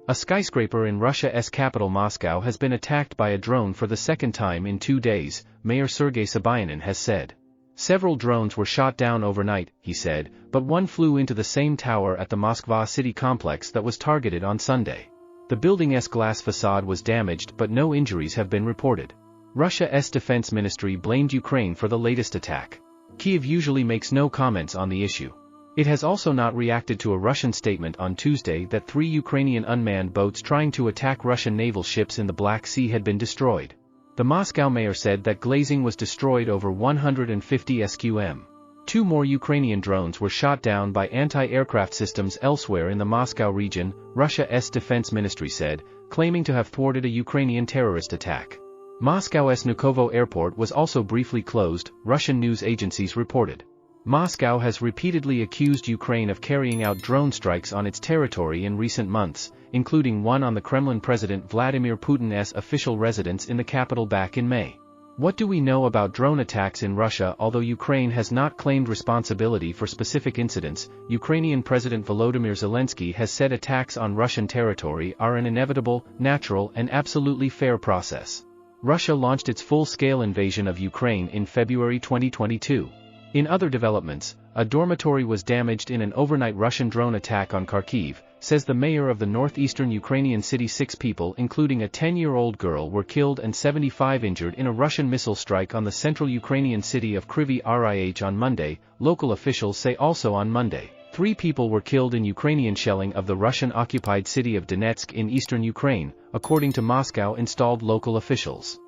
A skyscraper in Russia's capital Moscow has been attacked by a drone for the second time in 2 days, Mayor Sergei Sobyanin has said. Several drones were shot down overnight, he said, but one flew into the same tower at the Moskva city complex that was targeted on Sunday. The building's glass facade was damaged but no injuries have been reported. Russia's defense ministry blamed Ukraine for the latest attack. Kyiv usually makes no comments on the issue. It has also not reacted to a Russian statement on Tuesday that 3 Ukrainian unmanned boats trying to attack Russian naval ships in the Black Sea had been destroyed. The Moscow mayor said that glazing was destroyed over 150 sqm. 2 more Ukrainian drones were shot down by anti-aircraft systems elsewhere in the Moscow region, Russia's defense ministry said, claiming to have thwarted a Ukrainian terrorist attack. Moscow's Vnukovo airport was also briefly closed, Russian news agencies reported. Moscow has repeatedly accused Ukraine of carrying out drone strikes on its territory in recent months, including one on the Kremlin President Vladimir Putin's official residence in the capital back in May. What do we know about drone attacks in Russia? Although Ukraine has not claimed responsibility for specific incidents, Ukrainian President Volodymyr Zelensky has said attacks on Russian territory are an inevitable, natural and absolutely fair process. Russia launched its full-scale invasion of Ukraine in February 2022. In other developments, a dormitory was damaged in an overnight Russian drone attack on Kharkiv, says the mayor of the northeastern Ukrainian city. 6 people including a 10-year-old girl were killed and 75 injured in a Russian missile strike on the central Ukrainian city of Kryvyi Rih on Monday, local officials say. Also on Monday, 3 people were killed in Ukrainian shelling of the Russian-occupied city of Donetsk in eastern Ukraine, according to Moscow-installed local officials.